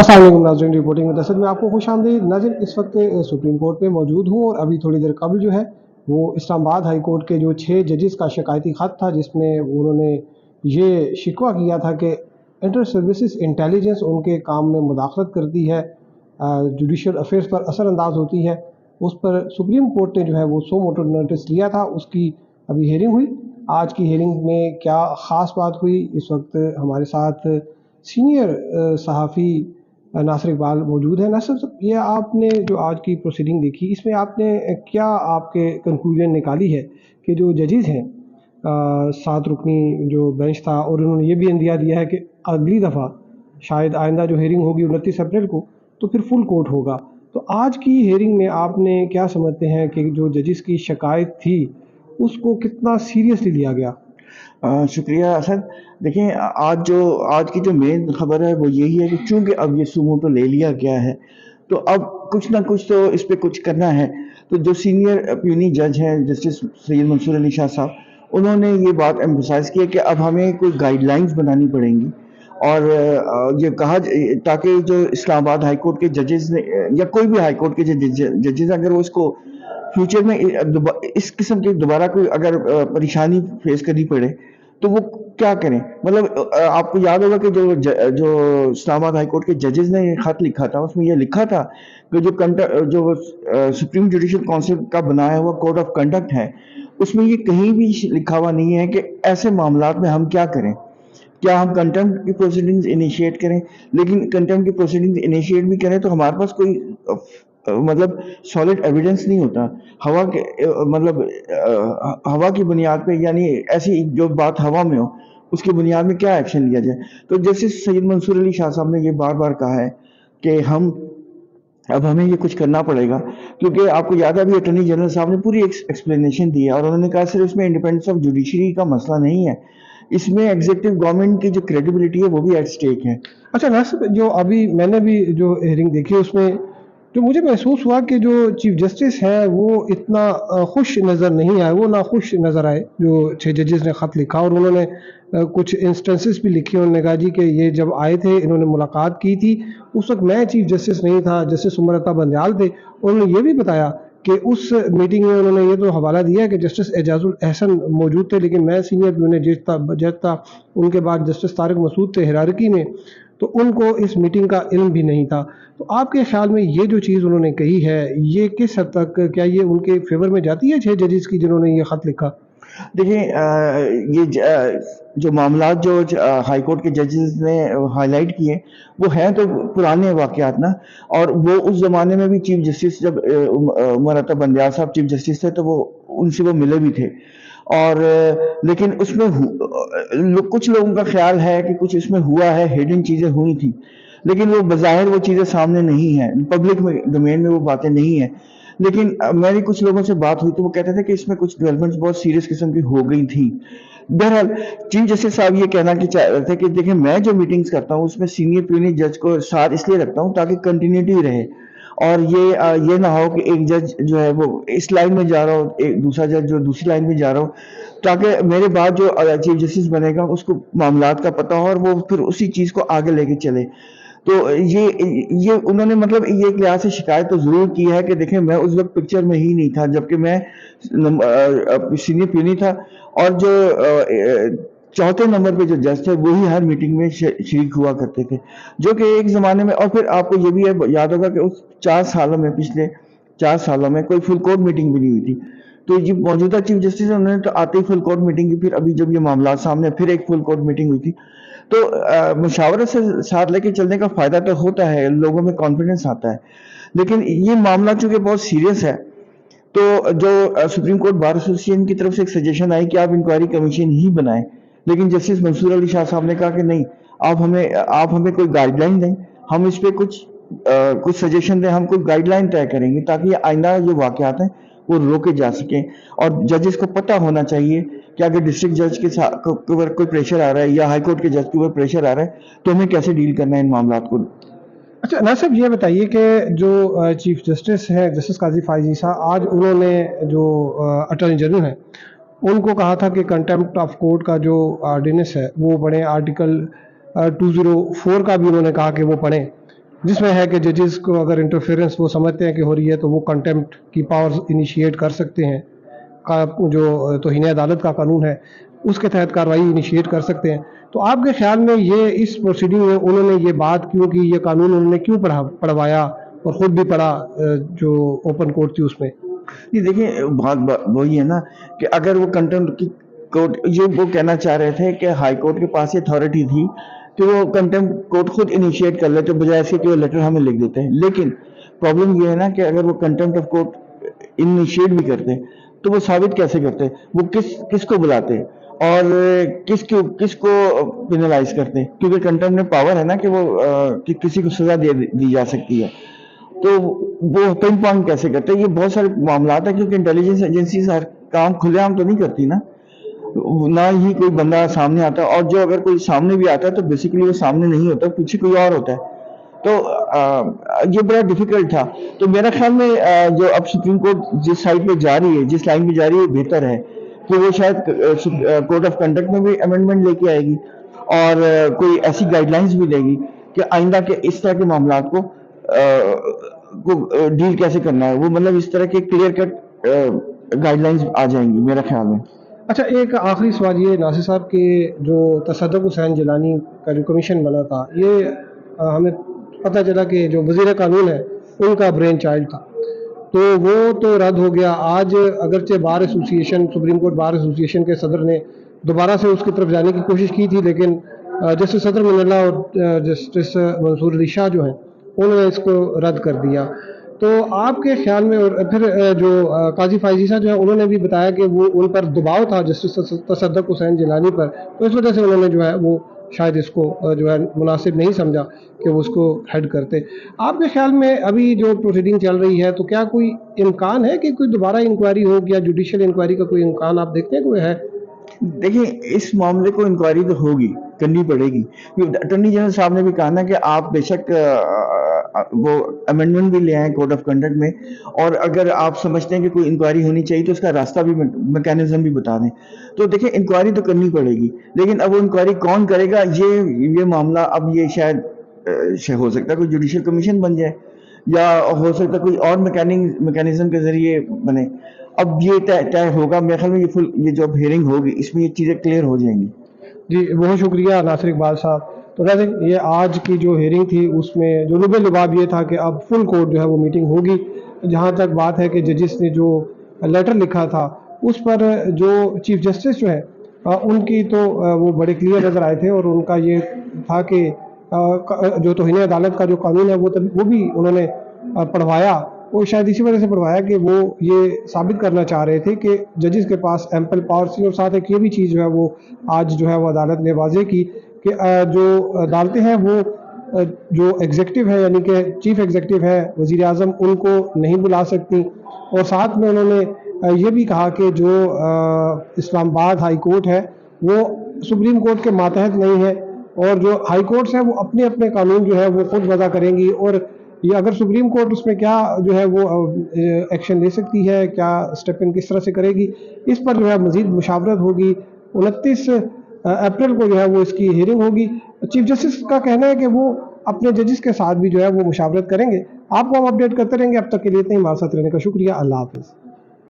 अस्सलाम वालेकुम नाज़रीन, रिपोर्टिंग में दस्तक में आपको खुश आमदीद। नाज़रीन, इस वक्त सुप्रीम कोर्ट में मौजूद हूँ और अभी थोड़ी देर कबल जो है वो इस्लामाबाद हाई कोर्ट के जो 6 जजेस का शिकायती ख़त था, जिसमें उन्होंने ये शिकवा किया था कि इंटर सर्विसेज इंटेलिजेंस उनके काम में मुदाखलत करती है, जुडिशल अफेयर्स पर असरअंदाज होती है। उस पर सुप्रीम कोर्ट ने जो है वो सो मोटो नोटिस लिया था। उसकी अभी हेयरिंग हुई। आज की हेयरिंग में क्या ख़ास बात हुई, इस वक्त हमारे साथ सीनियर सहाफ़ी नासिर इकबाल मौजूद है। नासिर साहब, ये आपने जो आज की प्रोसीडिंग देखी, इसमें आपने क्या आपके कंक्लूजन निकाली है कि जो जजेस हैं, 7 रुकनी जो बेंच था, और उन्होंने ये भी इंदिया दिया है कि अगली दफ़ा शायद आइंदा जो हेयरिंग होगी 29 अप्रैल को, तो फिर फुल कोर्ट होगा। तो आज की हेयरिंग में आपने क्या समझते हैं कि जो जजेस की शिकायत थी उसको कितना सीरियसली लिया गया? शुक्रिया असद। देखिए, आज की जो मेन खबर है वो यही है कि चूंकि अब ये सुमोटो ले लिया गया है, तो अब कुछ ना कुछ तो इस पे कुछ करना है। तो जो सीनियर प्यूनी जज हैं, जस्टिस सैयद मंसूर अली शाह साहब, उन्होंने ये बात एम्फोसाइज की है कि अब हमें कोई गाइडलाइंस बनानी पड़ेंगी। और ये कहा ताकि जो इस्लामाबाद हाई कोर्ट के जजेस ने या कोई भी हाई कोर्ट के जजेस, अगर वो इसको फ्यूचर में इस किस्म की दोबारा कोई अगर परेशानी फेस करनी पड़े, तो वो क्या करें। मतलब आपको याद होगा कि जो इस्लामाबाद हाई कोर्ट के जजेस ने ये खत लिखा था, उसमें ये लिखा था कि जो सुप्रीम जुडिशल काउंसिल का बनाया हुआ कोड ऑफ कंडक्ट है, उसमें ये कहीं भी लिखा हुआ नहीं है कि ऐसे मामलात में हम क्या करें। क्या हम कंटेम्प्ट की प्रोसीडिंग्स इनिशिएट करें? लेकिन कंटेम्प्ट की प्रोसीडिंग्स इनिशिएट भी करें तो हमारे पास कोई मतलब सॉलिड एविडेंस नहीं होता। हवा की बुनियाद पे, यानी ऐसी जो बात हवा में हो, उसकी बुनियाद में क्या एक्शन लिया जाए। तो जैसे सैयद मंसूर अली शाह साहब ने ये बार बार कहा है कि अब हमें ये कुछ करना पड़ेगा, क्योंकि आपको याद है अभी अटॉर्नी जनरल साहब ने पूरी एक्सप्लेनेशन दी है और उन्होंने कहा सिर्फ इसमें इंडिपेंडेंस ऑफ जुडिशरी का मसला नहीं है, इसमें एग्जीक्यूटिव गवर्नमेंट की जो क्रेडिबिलिटी है वो भी एट स्टेक है। अच्छा नासिर, जो अभी मैंने भी जो हेयरिंग देखी उसमें जो मुझे महसूस हुआ कि जो चीफ जस्टिस हैं वो इतना खुश नज़र नहीं आए, वो ना खुश नज़र आए। जो 6 जजेस ने ख़त लिखा और उन्होंने कुछ इंस्टेंसेस भी लिखे। उन्होंने कहा जी कि ये जब आए थे, इन्होंने मुलाकात की थी, उस वक्त मैं चीफ जस्टिस नहीं था, जस्टिस उमर बंदयाल थे। उन्होंने ये भी बताया कि उस मीटिंग में उन्होंने ये तो हवाला दिया कि जस्टिस एजाजुल एहसन मौजूद थे, लेकिन मैं सीनियर प्यून जज था। उनके बाद जस्टिस तारिक मसूद थे हिरारकी में, तो उनको इस मीटिंग का इल्म भी नहीं था। तो आपके ख्याल में ये जो चीज़ उन्होंने कही है, ये किस हद तक, क्या ये उनके फेवर में जाती है 6 जजेस की जिन्होंने ये ख़त लिखा? देखिए, जो मामलात जो हाई कोर्ट के जजेस ने हाईलाइट किए, वो हैं तो पुराने वाक़यात ना। और वो उस ज़माने में भी चीफ जस्टिस जब उमर अता बंदयाल साहब चीफ जस्टिस थे, तो वो उनसे वो मिले भी थे। और लेकिन उसमें कुछ लोगों का ख्याल है कि कुछ इसमें हुआ है, हिडन चीज़ें हुई थी, लेकिन वो बज़ाहिर वो चीज़ें सामने नहीं हैं, पब्लिक में डोमेन में वो बातें नहीं हैं। लेकिन मेरी कुछ लोगों से बात हुई तो वो कहते थे कि इसमें कुछ डेवलपमेंट्स बहुत सीरियस किस्म की हो गई थी। बहरहाल, चीफ जस्टिस साहब ये कहना कि चाह रहे थे कि देखिए, मैं जो मीटिंग्स करता हूँ उसमें सीनियर प्यूनी जज को साथ इसलिए रखता हूँ ताकि कंटिन्यूटी रहे। और ये ना हो कि एक जज जो है वो इस लाइन में जा रहा हो, एक दूसरा जज जो दूसरी लाइन में जा रहा हो, ताकि मेरे बाद जो चीफ जस्टिस बनेगा उसको मामलात का पता हो और वो फिर उसी चीज़ को आगे लेके चले। तो ये उन्होंने मतलब ये एक लिहाज से शिकायत तो ज़रूर की है कि देखें, मैं उस वक्त पिक्चर में ही नहीं था, जबकि मैं सीनियर प्यूनी था। और जो चौथे नंबर पे जो जज थे वही हर मीटिंग में शरीक हुआ करते थे, जो कि एक ज़माने में। और फिर आपको ये भी याद होगा कि उस 4 सालों में, पिछले 4 सालों में कोई फुल कोर्ट मीटिंग भी नहीं हुई थी। तो ये मौजूदा चीफ जस्टिस उन्होंने तो आते ही फुल कोर्ट मीटिंग की, फिर अभी जब ये मामला सामने फिर एक फुल कोर्ट मीटिंग हुई थी। तो मुशावरत से साथ लेके चलने का फ़ायदा तो होता है, लोगों में कॉन्फिडेंस आता है। लेकिन ये मामला चूँकि बहुत सीरियस है, तो जो सुप्रीम कोर्ट बार एसोसिएशन की तरफ से एक सजेशन आई कि आप इंक्वायरी कमीशन ही बनाएं, लेकिन जस्टिस मंसूर अली शाह साहब ने कहा कि नहीं, आप हमें कोई गाइडलाइन दें, हम इस पे कुछ सजेशन दें, हम कोई गाइडलाइन तय करेंगे ताकि आइंदा जो वाक़यात हैं वो रोके जा सकें। और जजेस को पता होना चाहिए कि अगर डिस्ट्रिक्ट जज के ऊपर कोई प्रेशर आ रहा है या हाई कोर्ट के जज के ऊपर प्रेशर आ रहा है, तो हमें कैसे डील करना है इन मामलात को। अच्छा ना साहब, ये बताइए कि जो चीफ जस्टिस है जस्टिस काजी फाइज ईसा, आज उन्होंने जो अटॉर्नी जनरल हैं उनको कहा था कि कंटेम्प्ट ऑफ कोर्ट का जो ऑर्डिनेंस है वो पढ़ें। आर्टिकल 204 का भी उन्होंने कहा कि वो पढ़ें। जिसमें है कि जजेस को अगर इंटरफेरेंस वो समझते हैं कि हो रही है तो वो कंटेम्प्ट की पावर्स इनिशिएट कर सकते हैं, का जो तौहीन अदालत का कानून है उसके तहत कार्रवाई इनिशिएट कर सकते हैं। तो आपके ख्याल में ये इस प्रोसीडिंग में उन्होंने ये बात क्यों की, ये कानून उन्होंने क्यों पढ़वाया और ख़ुद भी पढ़ा जो ओपन कोर्ट थी उसमें? ये देखिए बात वही है ना कि अगर वो कंटेम्प्ट की कोर्ट, जो वो कहना चाह रहे थे कि हाई कोर्ट के पास ये अथॉरिटी थी कि वो कंटेम्प्ट कोर्ट खुद इनिशिएट कर लेते बजाय इसके कि वो लेटर हमें लिख देते हैं। लेकिन प्रॉब्लम ये है ना कि अगर वो कंटेम्प्ट ऑफ कोर्ट इनिशिएट भी करते तो वो साबित कैसे करते, वो किसको बुलाते और किसको पेनलाइज करते, क्योंकि कंटेम्प्ट में पावर है ना कि वो कि किसी को सजा दी जा सकती है। तो वो पिन पॉइंट कैसे करते हैं, ये बहुत सारे मामला है, क्योंकि इंटेलिजेंस एजेंसी हर काम खुलेआम तो नहीं करती ना ही कोई बंदा सामने आता है, और जो अगर कोई सामने भी आता है तो बेसिकली वो सामने नहीं होता, पीछे कोई और होता है। तो ये बड़ा डिफिकल्ट था। तो मेरा ख्याल में जो अब सुप्रीम कोर्ट जिस साइड पे जा रही है, जिस लाइन पे जा रही है, बेहतर है कि वो शायद कोड ऑफ कंडक्ट में भी अमेंडमेंट लेके आएगी और कोई ऐसी गाइडलाइंस भी देगी कि आइंदा के इस तरह के मामला को डील कैसे करना है। वो मतलब इस तरह के क्लियर कट गाइडलाइंस आ जाएंगी मेरे ख्याल में। अच्छा, एक आखिरी सवाल ये, नासिर साहब के जो तसद्दुक़ हुसैन जिलानी का जो कमीशन बना था, ये हमें पता चला कि जो वज़ीर कानून है उनका ब्रेन चाइल्ड था, तो वो तो रद्द हो गया। आज अगरचे bar association, supreme court bar association के सदर ने दोबारा से उसकी तरफ जाने की कोशिश की थी, लेकिन जस्टिस सदर मनल्ला और जस्टिस मंसूर अली शाह जो हैं उन्होंने इसको रद्द कर दिया। तो आपके ख्याल में, और फिर जो काजी फायजीसा जो है उन्होंने भी बताया कि वो उन पर दबाव था जस्टिस तसद्दुक़ हुसैन जिलानी पर, तो इस वजह से उन्होंने जो है वो शायद इसको जो है मुनासिब नहीं समझा कि वो उसको हेड करते। आपके ख्याल में अभी जो प्रोसीडिंग चल रही है, तो क्या कोई इम्कान है कि कोई दोबारा इंक्वायरी हो, या जुडिशियल इंक्वायरी का कोई इम्कान आप देखते हैं कोई है? देखिए, इस मामले को इंक्वायरी तो होगी, करनी पड़ेगी। अटॉर्नी जनरल साहब ने भी कहा ना कि आप बेशक वो अमेंडमेंट भी ले आए कोड ऑफ कंडक्ट में, और अगर आप समझते हैं कि कोई इंक्वायरी होनी चाहिए तो उसका रास्ता भी, मैकेनिज्म भी बता दें। तो देखिए, इंक्वायरी तो करनी पड़ेगी, लेकिन अब वो इंक्वायरी कौन करेगा, ये मामला अब ये शायद हो सकता है कोई जुडिशियल कमीशन बन जाए, या हो सकता है कोई और मैकेनिज्म के जरिए बने। अब ये तय होगा मेरे ख्याल में, ये जो हियरिंग होगी इसमें ये चीज़ें क्लियर हो जाएंगी। जी, बहुत शुक्रिया नासिर इकबाल साहब। तो वैसे ये आज की जो हियरिंग थी उसमें जो लुबे लुबाब ये था कि अब फुल कोर्ट जो है वो मीटिंग होगी। जहाँ तक बात है कि जजिस ने जो लेटर लिखा था उस पर जो चीफ जस्टिस जो है उनकी तो वो बड़े क्लियर नज़र आए थे, और उनका ये था कि जो तौहीन अदालत का जो कानून है वो भी उन्होंने पढ़वाया। वो शायद इसी वजह से पढ़वाया कि वो ये साबित करना चाह रहे थे कि जजेस के पास एम्पल पावर्स थी, और साथ एक ये भी चीज़ जो है वो आज जो है वो अदालत ने वाज़ेह की कि जो अदालतें हैं वो जो एग्जीक्यूटिव है, यानी कि चीफ एग्जीक्यूटिव है, वज़ीर आज़म, उनको नहीं बुला सकती। और साथ में उन्होंने ये भी कहा कि जो इस्लामाबाद हाई कोर्ट है वो सुप्रीम कोर्ट के मातहत नहीं है, और जो हाई कोर्ट्स हैं वो अपने अपने कानून जो है वो खुद वज़ा करेंगी, और ये अगर सुप्रीम कोर्ट उसमें क्या जो है वो एक्शन ले सकती है, क्या स्टेप इन किस तरह से करेगी, इस पर जो है मज़ीद मुशावरत होगी। 29 अप्रैल को जो है वो इसकी हियरिंग होगी। चीफ जस्टिस का कहना है कि वो अपने जजेस के साथ भी जो है वो मुशावरत करेंगे। आपको हम अपडेट करते रहेंगे। अब तक के लिए इतना ही, हमारे साथ रहने का शुक्रिया। अल्लाह हाफ़िज़।